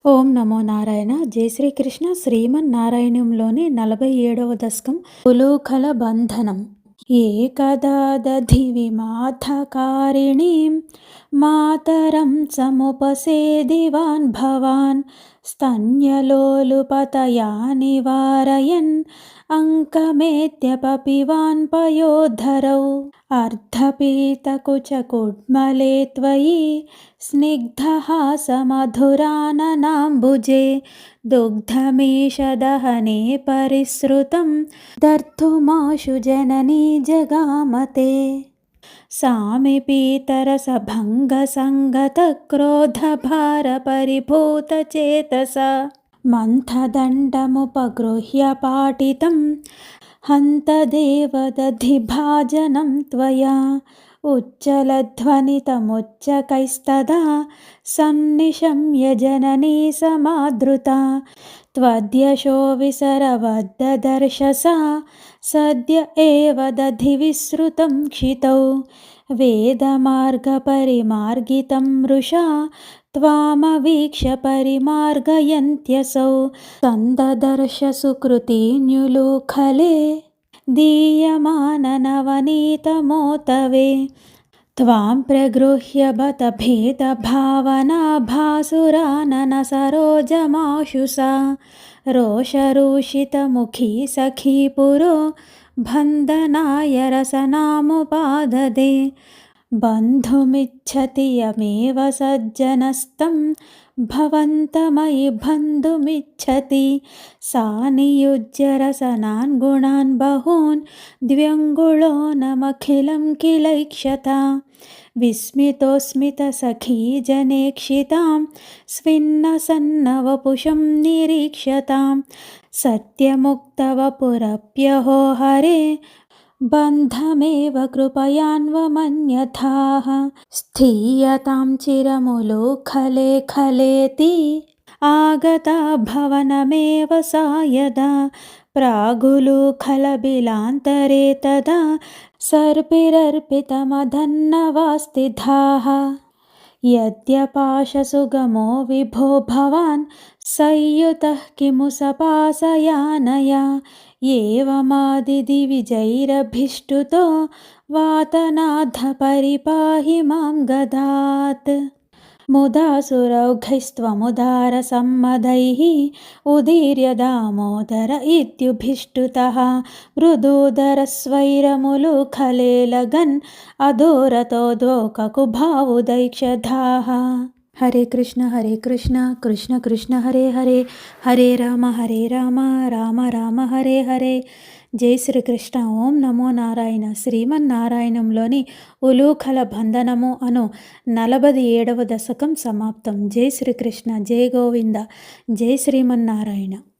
ఓం నమో నారాయణ. జై శ్రీకృష్ణ. శ్రీమన్నారాయణంలోని 47వ దశకం ఉలూఖల బంధనం. ఏకదా దధి విమాథకారిణీం మాతరం సముపసేదివాన్ భవాన్ స్తన్యలోలుపతయా నివారయన్ అంకమేత్యపపివాన్ పయోధరౌ అర్ధపీతకుచకుడ్మలే త్వయి స్నిగ్ధహాసమధురాననాంబుజే దుగ్ధమీషదహనే పరిసృతం దర్తుమాశు జననీ జగామతే సామిపీతరసభంగసంగతక్రోధభారపరిభూతచేతసా మంథదండముపగృహ్య పాటితం హంతదేవదధిభాజనం త్వయా ఉచ్చలధ్వనితముచ్చకైస్తదా సన్నిశమ్య జననీ సమాదృతా త్వద్యశో విసరవద్దదర్శసా సద్య ఏవ దధి విసృతం క్షితౌ వేదమార్గపరిమార్గితం మృషా త్వామవీక్ష్య పరిమార్గయంత్యసౌ సందదర్శ సుకృతిన్యులూఖలే దీయమాననవనీతమోతవే త్వాం ప్రగృహ్య బత భేదభావనా భాసురానన సరోజమాశు సా రోషరూషితముఖీ సఖీ పురో బంధనాయ రసనాముపాదదే బంధుమిచ్చతి యమేవ సజ్జనస్తం భవంతమయి బంధుమిచ్చతి సా నియుజ్య రసనాన్ గుణాన్ బహూన్ ద్వ్యంగుళో నమఖిలం కిలైక్షత విస్మితోస్మిత సఖీ జనేక్షితాం స్విన్నసన్నవపుషం నిరీక్ష్యతాం సత్యముక్తవపురప్యహో హరే బంధమేవ కృపయాన్వమన్యథాః స్థీయతాం చిరములూఖలే ఖలేతి ఆగతా భవనమేవ సా యదా ప్రాగులూఖలబిలాంతరే తదా సర్పిరర్పితమధన్నవాస్తిధాః యద్యపాశసుగమో విభో భవాన్ సంయుతః కిము సపాసయానయా ఏవమాదిదివిజైరభిష్టుతో వాతనాథ పరిపాహి మాం గదాత్ ముదాసురౌఘైస్త్వముదారసమ్మదైః ఉదీర్య దామోదర ఇత్యుభిష్టుతః మృదోదరస్వైరములూఖలే లగన్ అధోరతో ద్వౌకకుభావుదైక్షధాః. హరే కృష్ణ కృష్ణ కృష్ణ హరే హరే హరే రామ రామ రామ హరే హరే. జై శ్రీకృష్ణ. ఓం నమో నారాయణ. శ్రీమన్నారాయణంలోని ఉలూఖల బంధనము అను 47వ దశకం సమాప్తం. జై శ్రీకృష్ణ. జై గోవింద. జై శ్రీమన్నారాయణ.